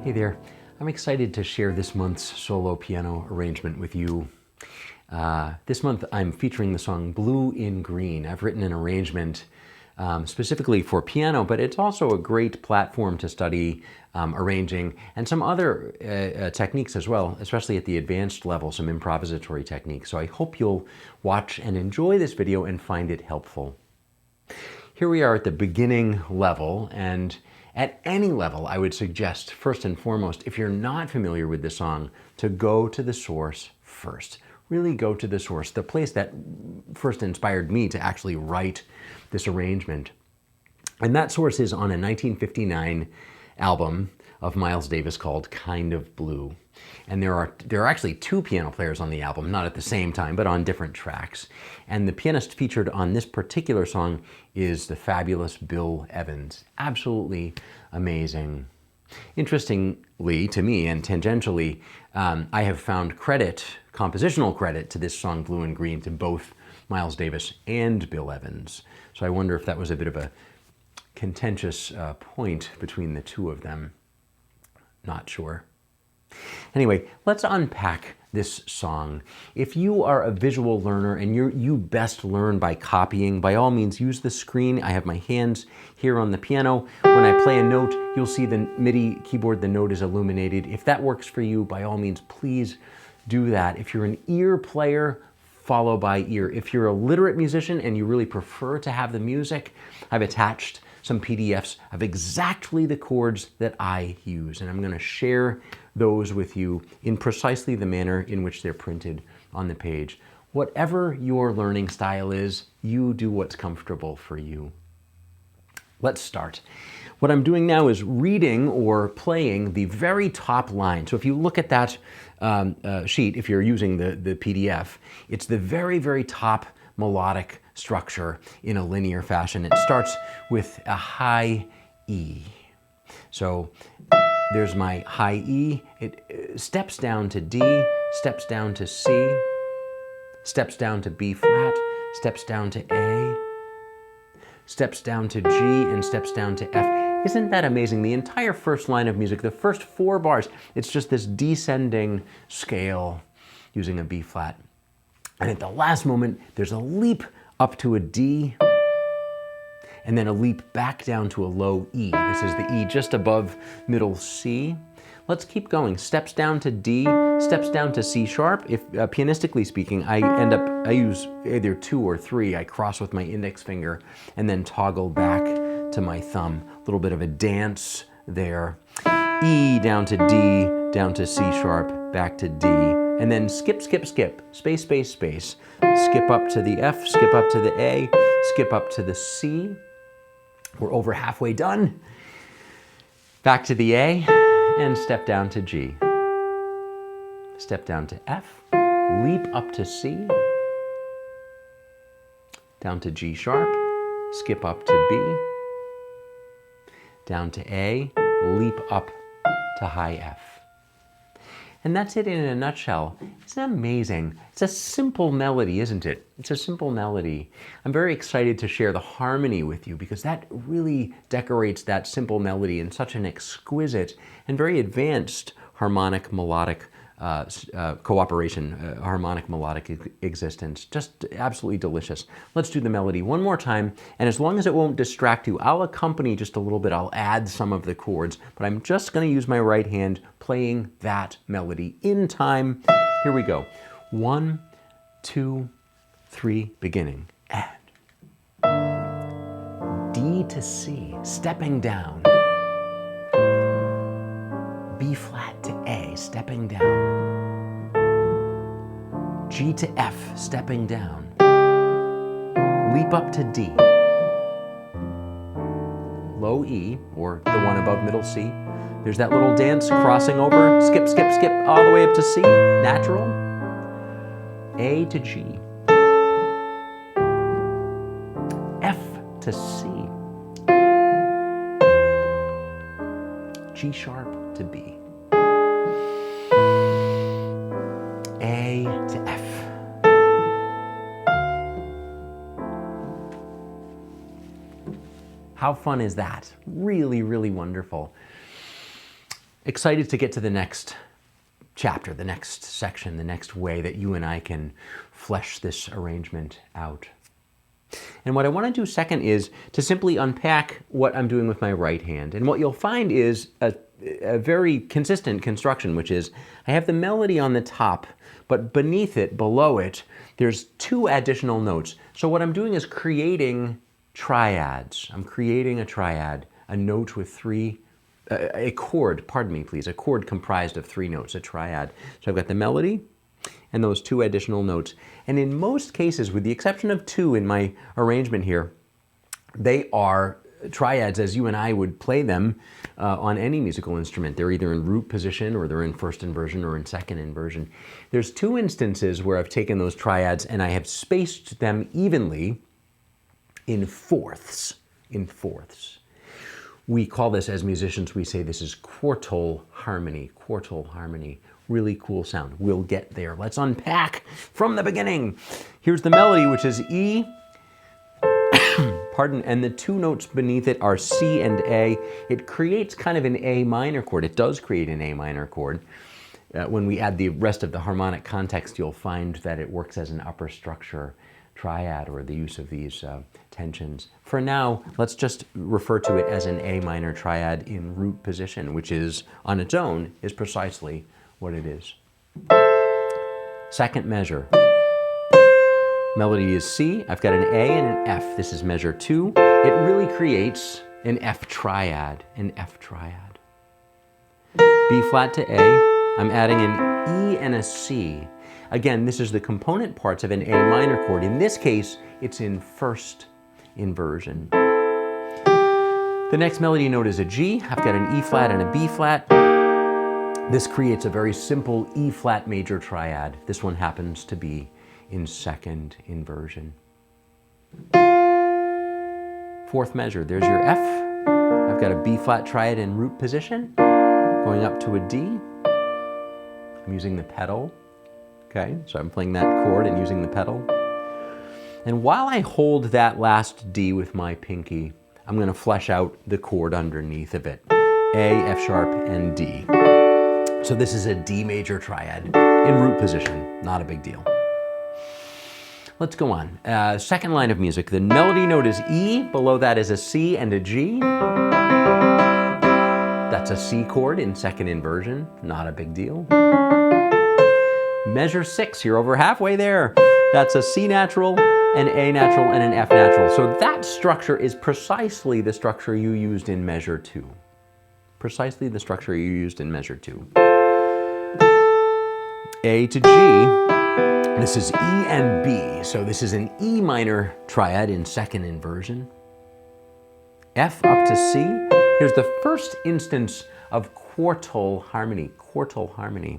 Hey there, I'm excited to share this month's solo piano arrangement with you. This month I'm featuring the song Blue in Green. I've written an arrangement specifically for piano, but it's also a great platform to study arranging and some other techniques as well, especially at the advanced level, some improvisatory techniques. So I hope you'll watch and enjoy this video and find it helpful. Here we are at the beginning level, and at any level, I would suggest, first and foremost, if you're not familiar with the song, to go to the source first. Really go to the source, the place that first inspired me to actually write this arrangement. And that source is on a 1959 album of Miles Davis called Kind of Blue. And there are actually two piano players on the album, not at the same time, but on different tracks. And the pianist featured on this particular song is the fabulous Bill Evans. Absolutely amazing. Interestingly to me, and tangentially, I have found compositional credit to this song Blue and Green to both Miles Davis and Bill Evans. So I wonder if that was a bit of a contentious point between the two of them. Not sure. Anyway, let's unpack this song. If you are a visual learner and you best learn by copying, by all means use the screen. I have my hands here on the piano. When I play a note, you'll see the MIDI keyboard, the note is illuminated. If that works for you, by all means, please do that. If you're an ear player, follow by ear. If you're a literate musician and you really prefer to have the music, I've attached some PDFs of exactly the chords that I use, and I'm going to share those with you in precisely the manner in which they're printed on the page. Whatever your learning style is, you do what's comfortable for you. Let's start. What I'm doing now is reading or playing the very top line. So if you look at that sheet, if you're using the PDF, it's the very, very top melodic structure in a linear fashion. It starts with a high E. So there's my high E. It steps down to D, steps down to C, steps down to B flat, steps down to A, steps down to G, and steps down to F. Isn't that amazing? The entire first line of music, the first 4 bars, it's just this descending scale using a B flat. And at the last moment, there's a leap up to a D, and then a leap back down to a low E. This is the E just above middle C. Let's keep going. Steps down to D, steps down to C sharp. If pianistically speaking, I use either 2 or 3. I cross with my index finger and then toggle back to my thumb. A little bit of a dance there. E down to D, down to C sharp, back to D. And then skip, skip, skip, space, space, space. Skip up to the F, skip up to the A, skip up to the C. We're over halfway done. Back to the A, and step down to G. Step down to F, leap up to C, down to G sharp, skip up to B, down to A, leap up to high F. And that's it in a nutshell. Isn't that amazing? It's a simple melody, isn't it? It's a simple melody. I'm very excited to share the harmony with you because that really decorates that simple melody in such an exquisite and very advanced harmonic melodic cooperation, harmonic melodic existence. Just absolutely delicious. Let's do the melody one more time, and as long as it won't distract you, I'll accompany just a little bit. I'll add some of the chords, but I'm just going to use my right hand playing that melody in time. Here we go. 1, 2, 3, beginning. And D to C, stepping down. B flat to A, stepping down. G to F, stepping down. Leap up to D. Low E, or the one above middle C. There's that little dance crossing over. Skip, skip, skip, all the way up to C. Natural. A to G. F to C. G sharp to B. A to F. How fun is that? Really, really wonderful. excited to get to the next chapter, the next section, the next way that you and I can flesh this arrangement out. And what I want to do second is to simply unpack what I'm doing with my right hand. And what you'll find is a very consistent construction, which is I have the melody on the top, but beneath it, below it, there's two additional notes. So what I'm doing is creating triads. I'm creating a triad, a note with a chord, pardon me, please, a chord comprised of three notes, a triad. So I've got the melody and those two additional notes. And in most cases, with the exception of two in my arrangement here, they are triads as you and I would play them on any musical instrument. They're either in root position or they're in first inversion or in second inversion. There's two instances where I've taken those triads and I have spaced them evenly in fourths. We call this, as musicians, we say this is quartal harmony. Quartal harmony. Really cool sound. We'll get there. Let's unpack from the beginning. Here's the melody, which is E, pardon, and the two notes beneath it are C and A. It creates kind of an A minor chord. It does create an A minor chord. When we add the rest of the harmonic context, you'll find that it works as an upper structure triad, or the use of these tensions. For now, let's just refer to it as an A minor triad in root position, which is, on its own, is precisely what it is. Second measure. Melody is C. I've got an A and an F. This is measure 2. It really creates an F triad, B flat to A. I'm adding an E and a C. Again, this is the component parts of an A minor chord. In this case, it's in first inversion. The next melody note is a G. I've got an E flat and a B flat. This creates a very simple E flat major triad. This one happens to be in second inversion. Fourth measure, there's your F. I've got a B flat triad in root position, going up to a D. I'm using the pedal. Okay, so I'm playing that chord and using the pedal. And while I hold that last D with my pinky, I'm going to flesh out the chord underneath of it. A, F sharp, and D. So this is a D major triad in root position, not a big deal. Let's go on. Second line of music, the melody note is E, below that is a C and a G. That's a C chord in second inversion, not a big deal. Measure 6, you're over halfway there. That's a C natural, an A natural, and an F natural. So that structure is precisely the structure you used in measure 2. Precisely the structure you used in measure 2. A to G, this is E and B. So this is an E minor triad in second inversion. F up to C. Here's the first instance of quartal harmony. Quartal harmony.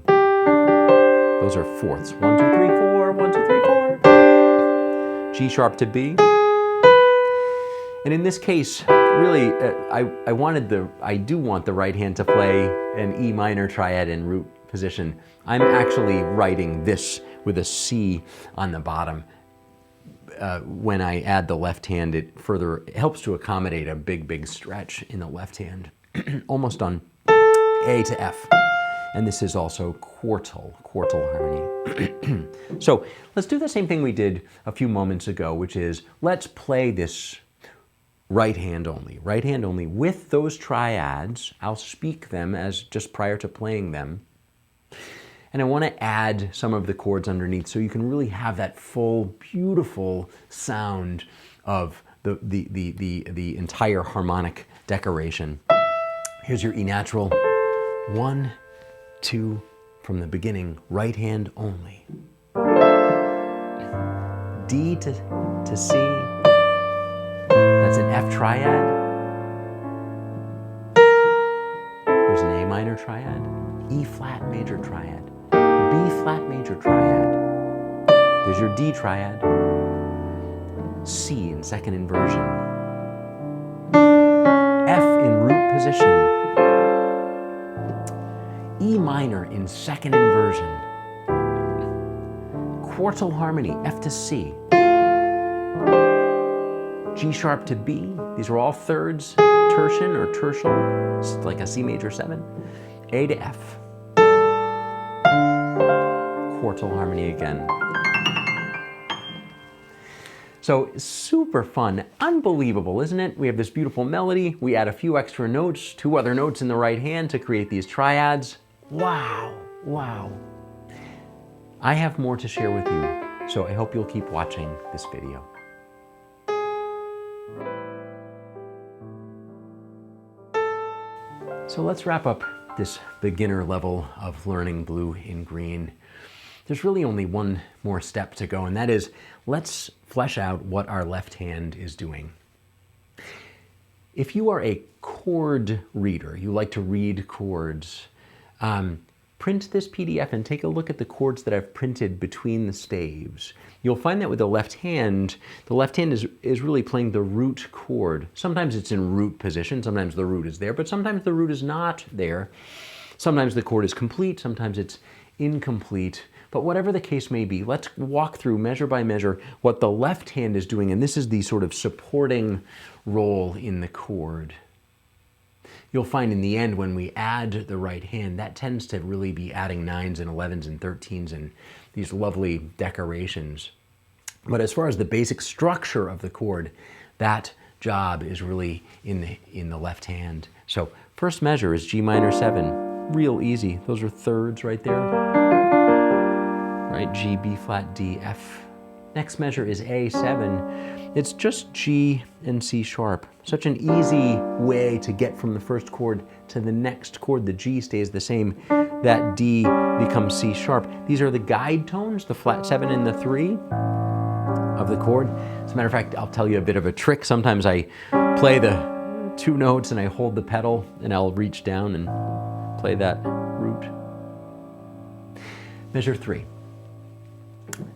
Those are fourths. 1, 2, 3, 4, 1, 2, 3, 4. G sharp to B. And in this case, really, I do want the right hand to play an E minor triad in root position. I'm actually writing this with a C on the bottom. When I add the left hand, it further helps to accommodate a big stretch in the left hand, almost on A to F. And this is also quartal harmony. So let's do the same thing we did a few moments ago, which is let's play this right hand only with those triads. I'll speak them as just prior to playing them. And I want to add some of the chords underneath so you can really have that full, beautiful sound of the entire harmonic decoration. Here's your E natural. 1, 2, from the beginning, right hand only. D to C. That's an F triad. There's an A minor triad. E flat major triad. B flat major triad. There's your D triad. C in second inversion. F in root position. E minor in second inversion. Quartal harmony, F to C. G sharp to B. These are all thirds, tertian or tertial, like a C major 7. A to F. Quartal harmony again. So super fun, unbelievable, isn't it? We have this beautiful melody, we add a few extra notes, 2 other notes in the right hand to create these triads. Wow, wow. I have more to share with you, so I hope you'll keep watching this video. So let's wrap up this beginner level of learning blue in green. There's really only one more step to go, and that is, let's flesh out what our left hand is doing. If you are a chord reader, you like to read chords, print this PDF and take a look at the chords that I've printed between the staves. You'll find that with the left hand is really playing the root chord. Sometimes it's in root position, sometimes the root is there, but sometimes the root is not there. Sometimes the chord is complete, sometimes it's incomplete. But whatever the case may be, let's walk through measure by measure what the left hand is doing, and this is the sort of supporting role in the chord. You'll find in the end when we add the right hand, that tends to really be adding 9s and 11s and 13s and these lovely decorations. But as far as the basic structure of the chord, that job is really in the left hand. So first measure is G minor 7. Real easy. Those are thirds right there. Right, G, B flat, D, F. Next measure is A7. It's just G and C sharp. Such an easy way to get from the first chord to the next chord. The G stays the same. That D becomes C sharp. These are the guide tones, the flat 7 and the 3 of the chord. As a matter of fact, I'll tell you a bit of a trick. Sometimes I play the 2 notes and I hold the pedal and I'll reach down and play that root. Measure 3.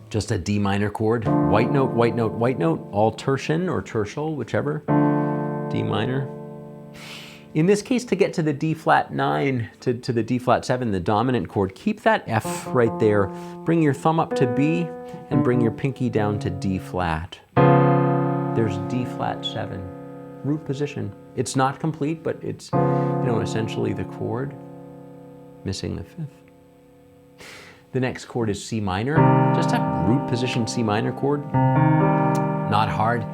Just a D minor chord, white note, white note, white note, all tertian or tertial, whichever, D minor. In this case, to get to the D flat 9, to the D flat 7, the dominant chord, keep that F right there, bring your thumb up to B, and bring your pinky down to D flat. There's D flat 7, root position. It's not complete, but it's, essentially the chord, missing the 5th. The next chord is C minor, just a root position C minor chord, not hard.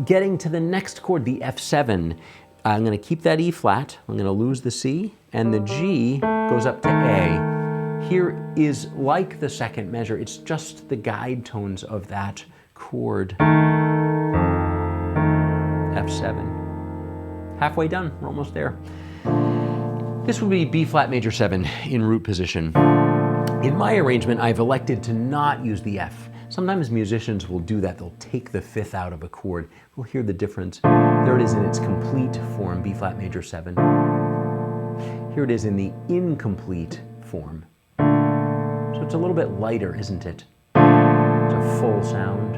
Getting to the next chord, the F7, I'm going to keep that E flat, I'm going to lose the C, and the G goes up to A. Here is like the second measure, it's just the guide tones of that chord. F7. Halfway done, we're almost there. This would be B flat major 7 in root position. In my arrangement, I've elected to not use the F. Sometimes musicians will do that. They'll take the 5th out of a chord. We'll hear the difference. There it is in its complete form, B flat major 7. Here it is in the incomplete form. So it's a little bit lighter, isn't it? It's a full sound.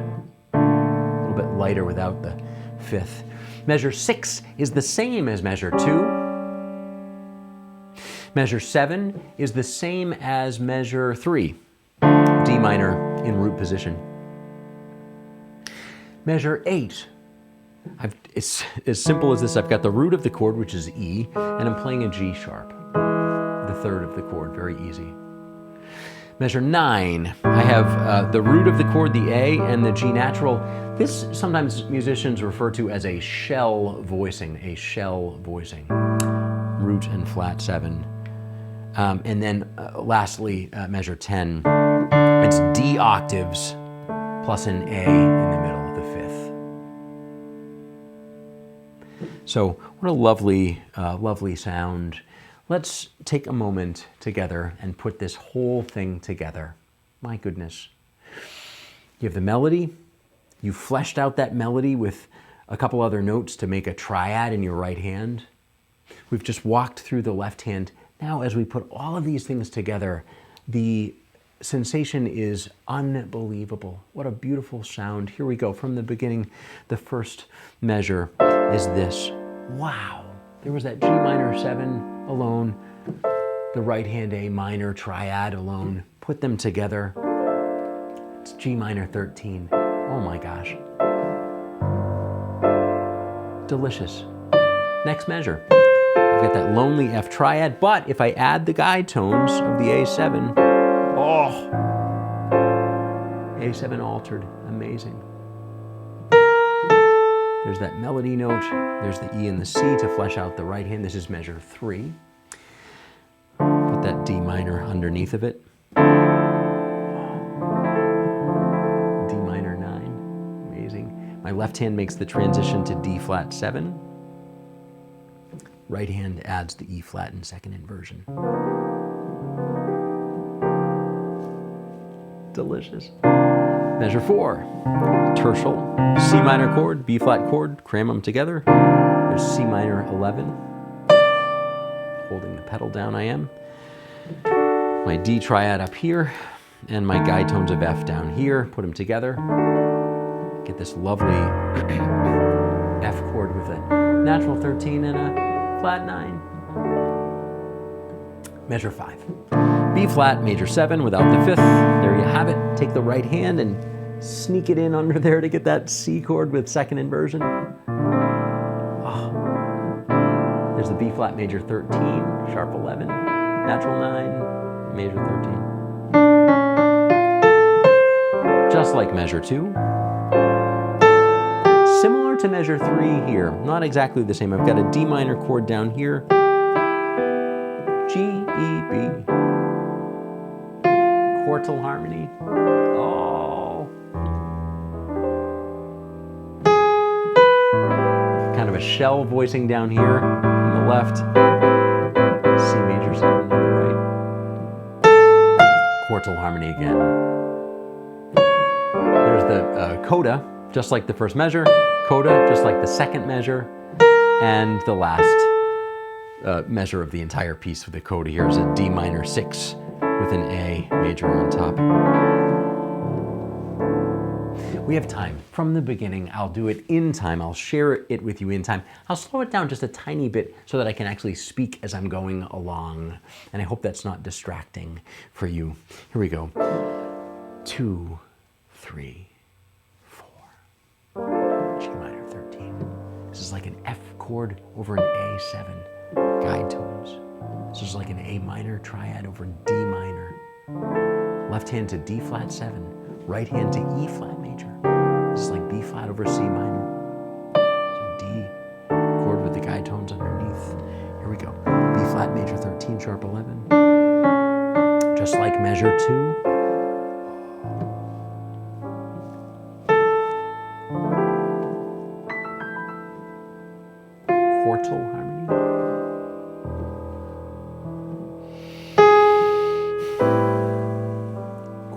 A little bit lighter without the 5th. Measure 6 is the same as measure 2. Measure 7 is the same as measure 3, D minor in root position. Measure 8, it's as simple as this. I've got the root of the chord, which is E, and I'm playing a G sharp, the 3rd of the chord, very easy. Measure 9, I have the root of the chord, the A, and the G natural. This sometimes musicians refer to as a shell voicing, root and flat 7. And then lastly, measure 10, it's D octaves plus an A in the middle, the 5th. So what a lovely, lovely sound. Let's take a moment together and put this whole thing together. My goodness. You have the melody. You fleshed out that melody with a couple other notes to make a triad in your right hand. We've just walked through the left hand. Now, as we put all of these things together, the sensation is unbelievable. What a beautiful sound. Here we go. From the beginning, the first measure is this. Wow. There was that G minor 7 alone, the right hand A minor triad alone. Put them together. It's G minor 13. Oh my gosh. Delicious. Next measure. I've got that lonely F triad, but if I add the guide tones of the A7, oh, A7 altered, amazing. There's that melody note, there's the E and the C to flesh out the right hand. This is measure 3. Put that D minor underneath of it. D minor 9, amazing. My left hand makes the transition to D flat 7. Right hand adds the E flat in second inversion. Delicious. Measure 4, tertial, C minor chord, B flat chord, cram them together. There's C minor 11. Holding the pedal down I am. My D triad up here, and my guide tones of F down here. Put them together. Get this lovely F chord with a natural 13 and a flat 9. Measure 5. B flat, major 7 without the 5th. There you have it. Take the right hand and sneak it in under there to get that C chord with second inversion. Oh. There's the B flat, major 13, sharp 11, natural 9, major 13. Just like measure 2. Similar to measure 3 here, not exactly the same. I've got a D minor chord down here. G, E, B. Quartal harmony. Oh. Kind of a shell voicing down here on the left. C major 7 on the right. Quartal harmony again. There's the coda, just like the first measure. Coda, just like the second measure. And the last measure of the entire piece with the coda here is a D minor 6 with an A major on top. We have time from the beginning. I'll do it in time. I'll share it with you in time. I'll slow it down just a tiny bit so that I can actually speak as I'm going along. And I hope that's not distracting for you. Here we go. 2, 3, 4. G minor 13. This is like an F chord over an A7. Guide tones. This is like an A minor triad over D minor. Left hand to D flat 7. Right hand to E flat major. This is like B flat over C minor. So D chord with the guide tones underneath. Here we go. B flat major 13, sharp 11. Just like measure 2. Quartal harmony.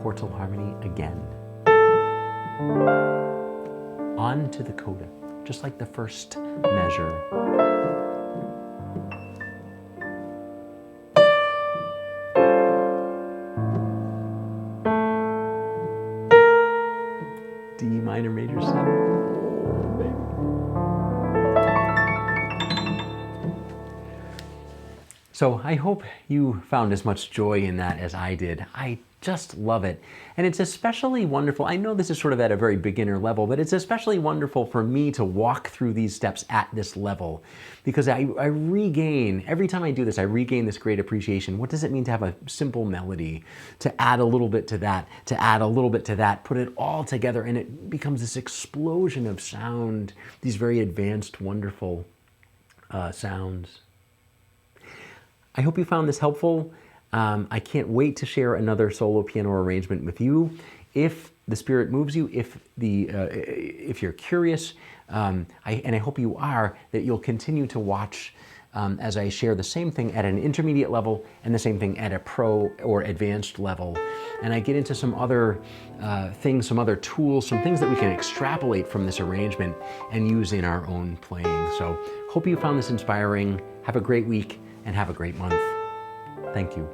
Quartal harmony again. On to the coda, just like the first measure. D minor major 7. Oh, baby. So I hope you found as much joy in that as I did. I just love it. And it's especially wonderful. I know this is sort of at a very beginner level, but it's especially wonderful for me to walk through these steps at this level because I regain, every time I do this, I regain this great appreciation. What does it mean to have a simple melody, to add a little bit to that, to add a little bit to that, put it all together, and it becomes this explosion of sound, these very advanced, wonderful sounds. I hope you found this helpful. I can't wait to share another solo piano arrangement with you. If the spirit moves you, if you're curious, and I hope you are, that you'll continue to watch as I share the same thing at an intermediate level and the same thing at a pro or advanced level. And I get into some other things, some other tools, some things that we can extrapolate from this arrangement and use in our own playing. So hope you found this inspiring. Have a great week and have a great month. Thank you.